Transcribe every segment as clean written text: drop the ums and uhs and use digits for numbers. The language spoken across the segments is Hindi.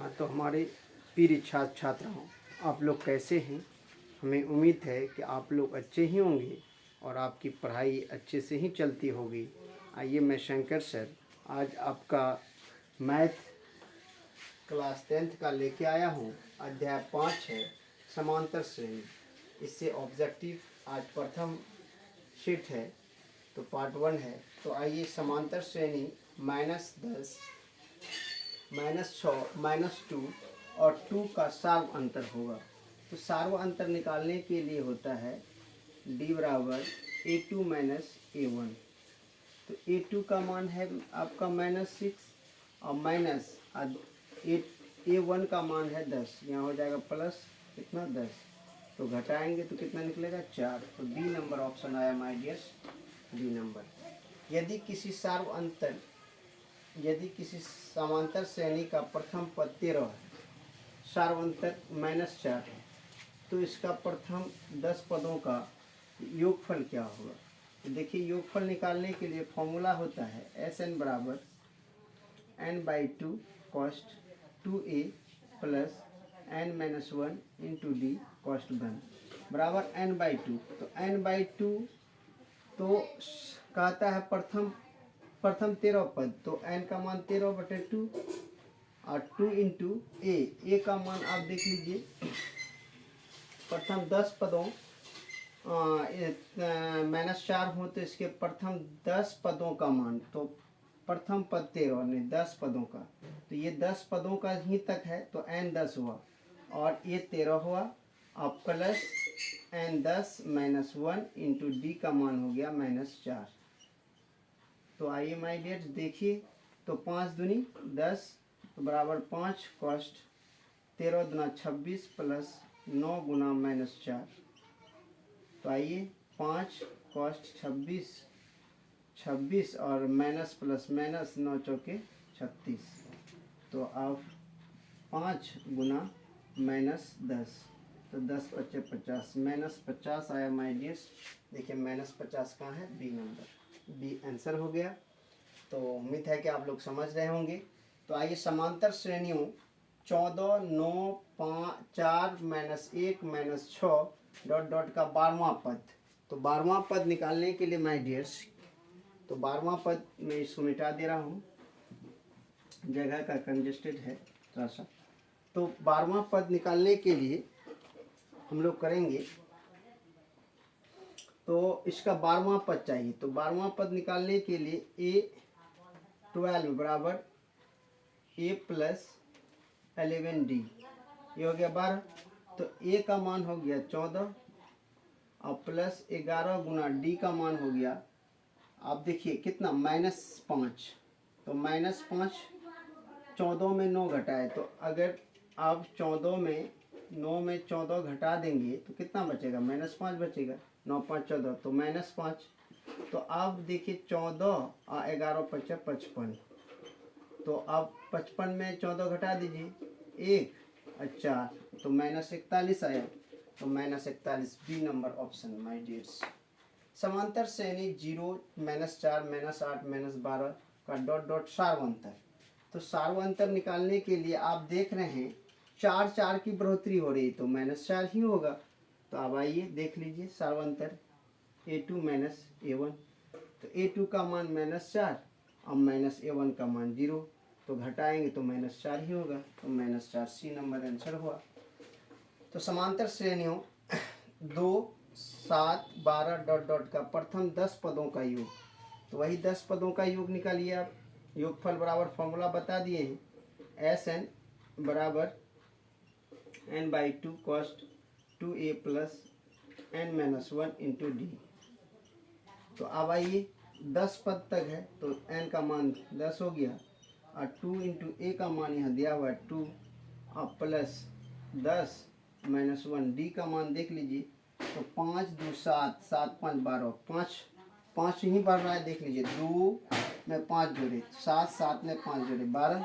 हाँ, तो हमारे प्रिय छात्र छात्राओं, आप लोग कैसे हैं। हमें उम्मीद है कि आप लोग अच्छे ही होंगे और आपकी पढ़ाई अच्छे से ही चलती होगी। आइए, मैं शंकर सर आज आपका मैथ क्लास 10th का लेके आया हूँ। अध्याय 5 है समांतर श्रेणी। इससे ऑब्जेक्टिव आज प्रथम शीट है, तो पार्ट 1 है। तो आइए, समांतर श्रेणी -10, -6, -2 और 2 का सार्व अंतर होगा। तो सार्व अंतर निकालने के लिए होता है d बराबर a2 - a1। तो a2 का मान है आपका -6 और माइनस a1 का मान है 10। यहाँ हो जाएगा प्लस कितना 10, तो घटाएंगे तो कितना निकलेगा 4। तो डी नंबर ऑप्शन आया माय डियर्स, डी नंबर। यदि किसी समांतर श्रेणी का प्रथम पद 13 है, सार्वंतर -4 है, तो इसका प्रथम 10 पदों का योगफल क्या होगा। तो देखिए, योगफल निकालने के लिए फॉर्मूला होता है Sn बराबर n/2 cost 2a plus n-1 into D cost 1 बराबर n/2। तो n/2 तो कहता है प्रथम 13 पद, तो n का मान 13/2 और 2 इंटू ए का मान आप देख लीजिए। प्रथम 10 पदों -4 हो तो इसके प्रथम 10 पदों का मान, तो प्रथम पद 13 नहीं 10 पदों का, तो ये 10 पदों का ही तक है, तो n 10 हुआ और ये 13 हुआ और प्लस n 10 -1 इंटू डी का मान हो गया -4। तो आइए माय डियर देखिए, तो 5 दूनी 10 तो बराबर 5 कॉस्ट 13 दूना 26 प्लस 9 गुना -4। तो आइए 5 कॉस्ट 26 और माइनस प्लस माइनस 9 चौके 36। तो अब 5 गुना -10, तो 10 × 50 -50 आया माय डियर्स। देखिए -50 कहाँ है, बी नंबर, बी आंसर हो गया। तो उम्मीद है कि आप लोग समझ रहे होंगे। तो आइए, समांतर श्रेणियों 14, 9, 5, 4, -1, -6 डॉट का 12वां पद। तो 12वां पद निकालने के लिए माय डियर्स, तो 12वां पद मैं इसको मिटा दे रहा हूँ, जगह का कंजेस्टेड है थोड़ा सा। तो 12वां पद निकालने के लिए हम लोग करेंगे, तो इसका 12वां पद चाहिए। तो 12वां पद निकालने के लिए a12 बराबर a प्लस 11d, ये हो गया 12। तो a का मान हो गया 14 और प्लस 11 गुना d का मान हो गया, आप देखिए कितना -5। तो -5 14 में 9 घटाए, तो अगर आप 14 में 9 में 14 घटा देंगे तो कितना बचेगा, -5 बचेगा। 9 5 14, तो -5। तो आप देखिए 14 और 11 × 5 = 55। तो आप 55 में 14 घटा दीजिए, 1 और 4, तो -41 आया। तो -41 B number option my dears. समांतर श्रेणी 0, -4, -8, -12 का डॉट सार्व अंतर। तो सार्व अंतर निकालने के लिए आप देख रहे हैं 4 की बढ़ोतरी हो रही, तो -4 ही होगा। तो अब आइए देख लीजिए सार्व अंतर a2 - a1। तो a2 का मान -4 और -a1 का मान 0, तो घटाएंगे तो -4 ही होगा। तो -4 सी नंबर आंसर हुआ। तो समांतर श्रेणियों 2, 7, 12 डॉट का प्रथम 10 पदों का योग, तो वही 10 पदों का योग निकालिए आप। योगफल बराबर फॉर्मूला बता दिए हैं, Sn बराबर n/2 cost 2a plus n-1 into D. तो अब आइए 10 पद तक है, तो n का मान 10 हो गया और 2 इंटू ए का मान यहाँ दिया हुआ है 2 और प्लस 10 -1 डी का मान देख लीजिए। तो 5 2 7, 7 5 12, 5 ही बढ़ रहा है, देख लीजिए 2 में 5 जोड़े 7, 7 में 5 जोड़े 12,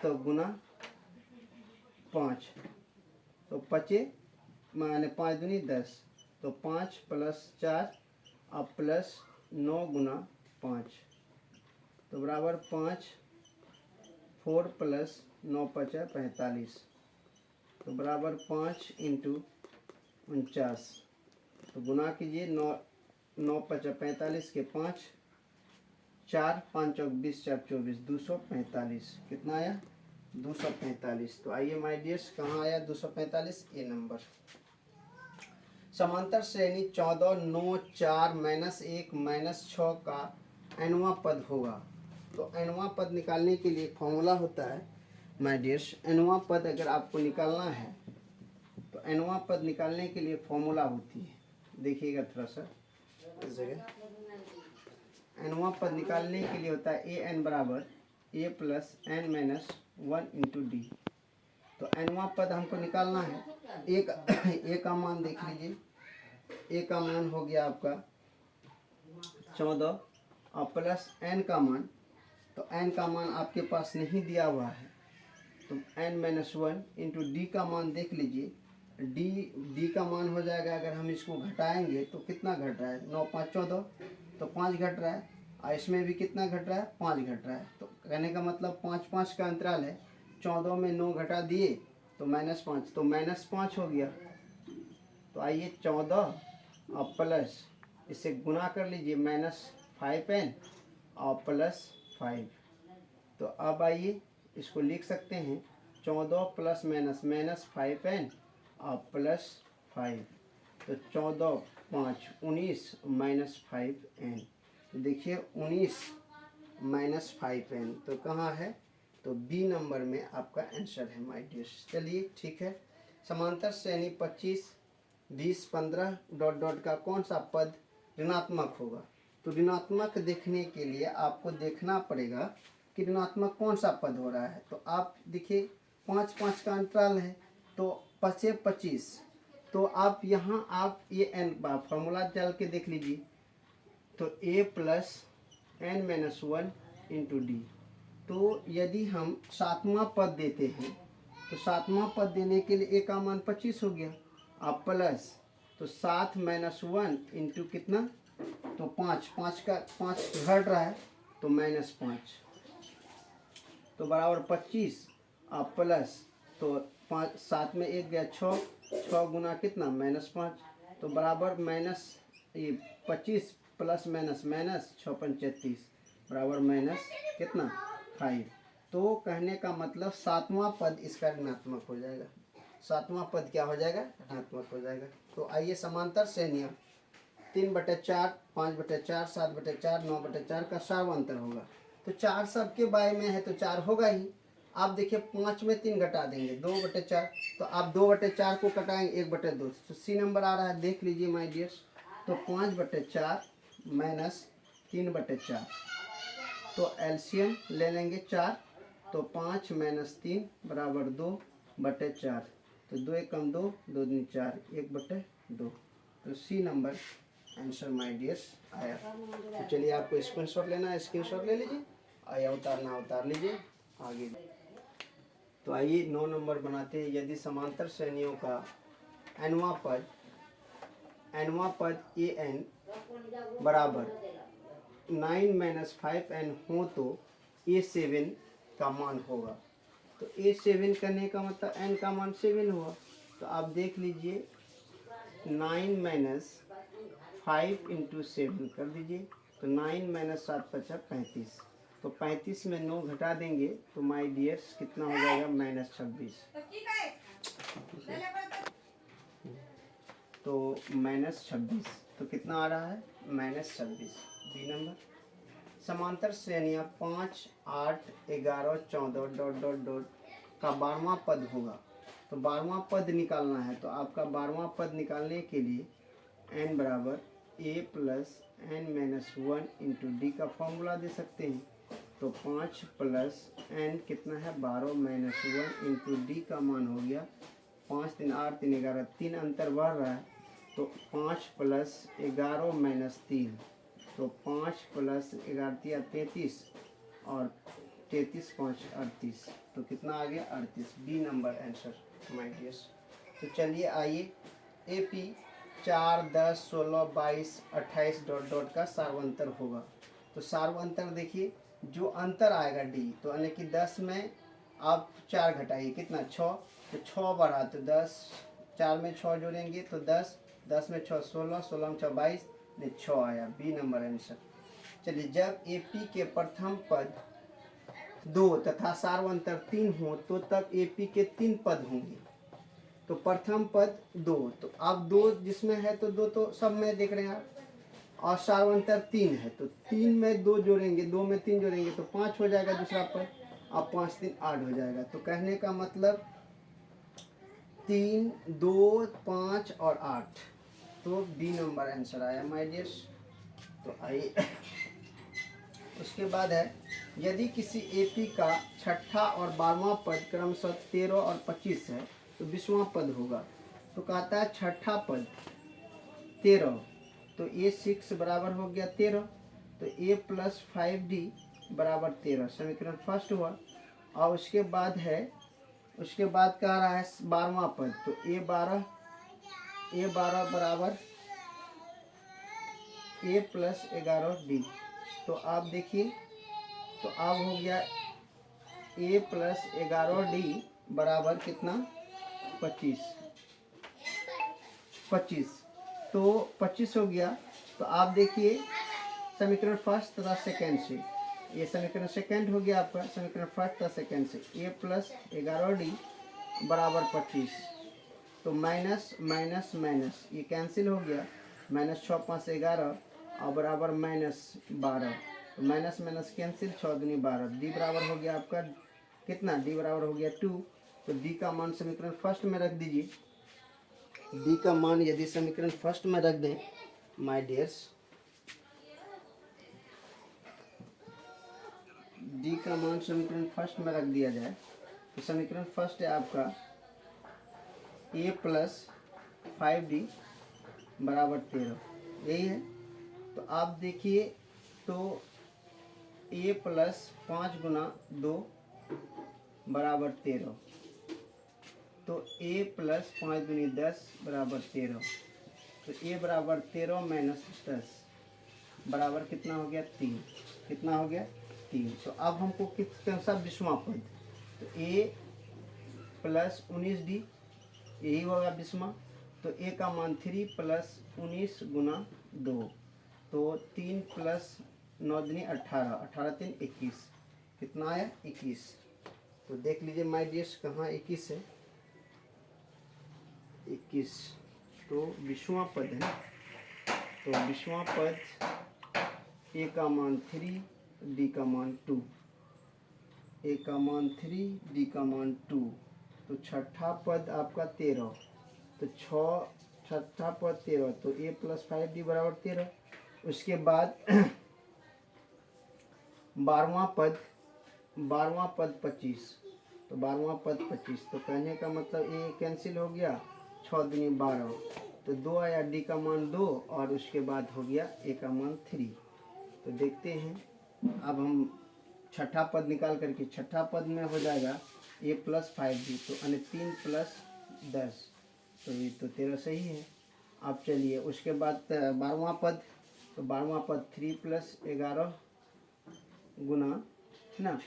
तो गुना 5, तो 5 माने 5 दूनी 10, तो 5 प्लस 4 और प्लस 9 गुना 5, तो बराबर 5 4 प्लस 9 पचा 45 तो बराबर 5 इंटू 49। तो गुना कीजिए, 9 पचा 45 के 5, 4 5 चौक 20 4 24 245। कितना आया? 245। तो आइए माय डियर्स, कहाँ आया 245? ये नंबर। समांतर श्रेणी 14 9 4 -1 -6 का nवां पद होगा। तो nवां पद निकालने के लिए फॉर्मूला होता है माय डियर्स। nवां पद अगर आपको निकालना है तो nवां पद निकालने के लिए फॉर्मूला होती है, देखिएगा थोड़ा सा इस जगह। nवां पद निकालने के लिए होता है an बराबर a plus n minus 1 into D. तो nवां पद हमको निकालना है। ए का मान देख लीजिए, ए का मान हो गया आपका 14 और प्लस n का मान, तो n का मान आपके पास नहीं दिया हुआ है, तो n माइनस 1 इंटू डी का मान देख लीजिए। डी का मान हो जाएगा, अगर हम इसको घटाएंगे तो कितना घट रहा है? 9 5 14, तो 5 घट रहा है। और इसमें भी कितना घट रहा है? 5 घट रहा है। तो कहने का मतलब 5 5 का अंतराल है। 14 में 9 घटा दिए तो -5, तो -5 हो गया। तो आइए 14 और प्लस इसे गुना कर लीजिए, -5n और प्लस 5। तो अब आइए इसको लिख सकते हैं 14 प्लस -5n और प्लस 5। तो 14 5 19 -5n। तो देखिए 19 -5n तो कहाँ है? तो बी नंबर में आपका आंसर है माय डियर्स। चलिए ठीक है। समांतर श्रेणी 25 20 15 डॉट डॉट का कौन सा पद ऋणात्मक होगा? तो ऋणात्मक देखने के लिए आपको देखना पड़ेगा कि ऋणात्मक कौन सा पद हो रहा है। तो आप देखिए 5 5 का अंतराल है, तो 5 25। तो आप यहाँ आप ये एन फॉर्मूला डाल के देख लीजिए। तो a plus n minus 1 into D. तो यदि हम सातवां पद देते हैं तो सातवां पद देने के लिए a का मान 25 हो गया। अब प्लस तो 7 माइनस 1 इंटू कितना? तो 5 5 का 5 घट रहा है तो -5, तो बराबर 25। अब प्लस तो 5 7 में 1 गया 6, 6 गुना कितना? -5, तो बराबर माइनस ये 25 प्लस माइनस माइनस 6 5 36 बराबर माइनस कितना? 5। तो कहने का मतलब सातवां पद इसका ऋणात्मक हो जाएगा। सातवां पद क्या हो जाएगा? ऋणात्मक हो जाएगा। तो आइए समांतर श्रेणियाँ 3/4 5/4 7/4 9/4 का सार्वंतर होगा। तो 4 सबके बाय में है तो 4 होगा ही। आप देखिए 5 में 3 घटा देंगे 2/4, तो आप 2/4 को कटाएंगे 1/2, तो सी नंबर आ रहा है, देख लीजिए माय डियर्स। तो 5/4 माइनस 3/4, तो एलसीएम ले लेंगे 4, तो 5 माइनस 3 बराबर 2/4, तो 2 1 कम 2 2 दूनी 4 1/2। तो C number answer my dears आया। तो चलिए आपको स्क्रीनशॉट लेना है, स्क्रीनशॉट ले लीजिए, आया उतारना उतार लीजिए आगे। तो आइए 9 नंबर बनाते हैं। यदि समांतर श्रेणियों का nवां पद an बराबर 9 माइनस 5n हो तो a7 का मान होगा। तो a7 करने का मतलब n का मान 7 हुआ। तो आप देख लीजिए 9 माइनस 5 इंटू 7 कर दीजिए, तो 9 माइनस 7 5 35, तो 35 में 9 घटा देंगे तो माय डियर्स कितना हो जाएगा? -26। तो -26, तो कितना आ रहा है? -26 बी नंबर। समांतर श्रेणियाँ 5 8 11 14 डॉट डॉट डॉट का 12वां पद होगा। तो 12वां पद निकालना है, तो आपका 12वां पद निकालने के लिए n बराबर a plus n minus 1 into D का फॉर्मूला दे सकते हैं। तो 5 प्लस n कितना है? 12 माइनस 1 इंटू डी का मान हो गया 5 3 8 3 11, 3 अंतर बढ़ रहा है, तो 5 प्लस 11 माइनस 3, तो 5 प्लस 11 33 और 33 5 38, तो कितना आ गया? 38 B number answer my dears. तो चलिए आइए AP 4 10 16 22 28 डॉट डॉट का सार्वंतर होगा। तो सार्वंतर देखिए जो अंतर आएगा डी, तो यानी कि 10 में आप 4 घटाइए, कितना 6, तो 6 बढ़ा तो 10, 4 में 6 जोड़ेंगे तो 10, 10 में 6 16, 16 में 6 22, नहीं 6 आया, बी नंबर आंसर। चलिए, जब ए पी के प्रथम पद 2 तथा सार्वंतर 3 हो तो तब ए पी के 3 पद होंगे। तो प्रथम पद 2, तो अब 2 जिसमें है तो 2 तो सब में देख रहे हैं आप, और सार्वंतर 3 है तो 3 में 2 जोड़ेंगे, 2 में 3 जोड़ेंगे तो 5 हो जाएगा दूसरा पद, अब 5 3 8 हो जाएगा। तो कहने का मतलब 3 2 5 और 8, तो डी नंबर आंसर आया माय डियर्स। तो आइए उसके बाद है, यदि किसी एपी का छठा और 12वां पद क्रमशः 13 और 25 है तो 20वां पद होगा। तो कहता है छठा पद 13, तो A6 बराबर हो गया 13, तो A प्लस 5D बराबर 13, समीकरण फर्स्ट हुआ। और उसके बाद है, उसके बाद कह रहा है 12वां पद, तो A12 बराबर A प्लस 11D। तो आप देखिए, तो अब हो गया A प्लस 11D बराबर कितना 25, तो 25 हो गया। तो आप देखिए समीकरण फर्स्ट तथा सेकेंड से, ये समीकरण सेकेंड हो गया आपका, समीकरण फर्स्ट तथा सेकेंड से A प्लस 11D बराबर 25, तो माइनस माइनस माइनस ये कैंसिल हो गया, माइनस 6 5 11 और बराबर माइनस 12, तो माइनस माइनस कैंसिल, 6 दूनी 12, डी बराबर हो गया आपका कितना, डी बराबर हो गया 2। तो डी का मान समीकरण फर्स्ट में रख दीजिए। डी का मान यदि समीकरण फर्स्ट में रख दें माय डियर्स, डी का मान समीकरण फर्स्ट में रख दिया जाए तो समीकरण फर्स्ट है आपका A प्लस 5D बराबर 13, यही है। तो आप देखिए, तो A प्लस 5 गुना 2 बराबर 13, तो A प्लस 5 दूनी 10 बराबर 13, तो A बराबर 13 माइनस 10 बराबर कितना हो गया 3, कितना हो गया 3। तो अब हमको कितना सा 20वां पद, तो A प्लस 19D यही होगा 20वां। तो A का मान 3 प्लस 19 गुना 2, तो 3 प्लस 9 दूनी 18, 18 3 21, कितना आया 21। तो देख लीजिए माय डियर्स कहाँ 21 है, 21, तो 20वां पद है ना। तो 20वां पद A का मान 3, D का मान 2, A का मान 3, D का मान 2, तो छठा पद आपका 13, तो छठा पद 13, तो A प्लस 5D बराबर 13। उसके बाद 12वां पद 25, तो 12वां पद 25, तो कहने का मतलब A कैंसिल हो गया, 6 दूनी 12, तो 2 आया, D का मान 2, और उसके बाद हो गया A का मान 3। तो देखते हैं, अब हम छठा पद निकाल करके, छठा पद में हो जाएगा A प्लस 5D, तो यानी 3 प्लस 10, तो ये तो 13 सही है। अब चलिए उसके बाद 12वां पद, तो 12वां पद 3 प्लस 11 गुना है ना,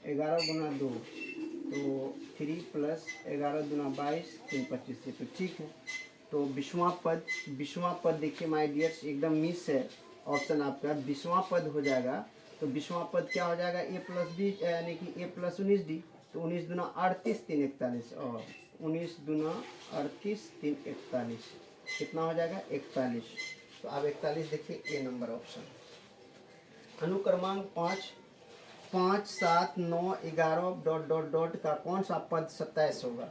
11 गुना 2, तो 3 प्लस 11 गुना 22 3 25, ये तो ठीक है। तो 20वां पद देखिए माय डियर्स एकदम मिस है ऑप्शन आपका, 20वां पद हो जाएगा। तो 20वां पद क्या हो जाएगा, A प्लस बी यानी कि A प्लस 19D, तो 19 दूना 38 3 41, और 19 दूना 38 3 41, कितना हो जाएगा 41। तो आप 41 देखिए A नंबर ऑप्शन। अनुक्रमांक 5 5 7 9 11 डॉट डॉट डॉट का कौन सा पद 27 होगा,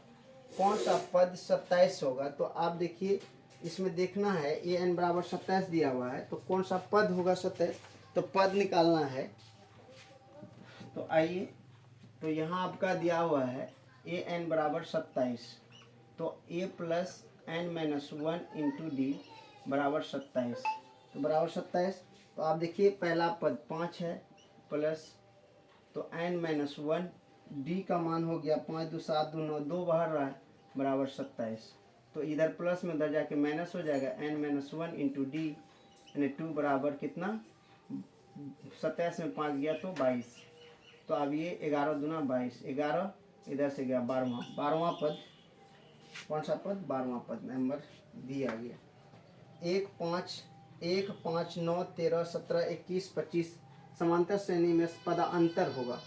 कौन सा पद 27 होगा। तो आप देखिए इसमें देखना है an बराबर 27 दिया हुआ है, तो कौन सा पद होगा 27, तो पद निकालना है। तो आइए, तो यहाँ आपका दिया हुआ है an बराबर 27, तो a plus n minus 1 into D बराबर 27, तो बराबर 27। तो आप देखिए पहला पद 5 है प्लस, तो n माइनस 1, डी का मान हो गया 5 2 7 2 9 2 बाहर रहा है बराबर 27, तो इधर प्लस में उधर जाके माइनस हो जाएगा, n माइनस 1 इंटू डी यानी 2 बराबर कितना 27 में 5 गया तो 22। तो अब ये 11 दूना 22, 11 इधर से गया 12वां, 12वां पद, कौन सा पद, 12वां पद नंबर दिया गया। 1 5 1 5 9 13 17 21 25 समांतर श्रेणी में पदांतर होगा,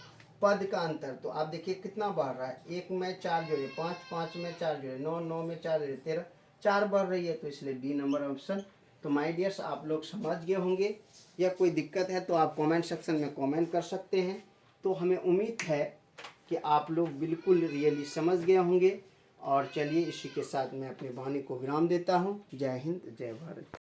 पद का अंतर। तो आप देखिए कितना बढ़ रहा है, 1 में 4 जोड़े 5, 5 में 4 जोड़े 9, 9 में 4 जोड़े 13, 4 बढ़ रही है, तो इसलिए बी नंबर ऑप्शन। तो माय डियर्स आप लोग समझ गए होंगे, या कोई दिक्कत है तो आप कमेंट सेक्शन में कमेंट कर सकते हैं। तो हमें उम्मीद है कि आप लोग बिल्कुल रियली समझ गए होंगे। और चलिए इसी के साथ मैं अपनी वाणी को विराम देता हूँ। जय हिंद, जय भारत।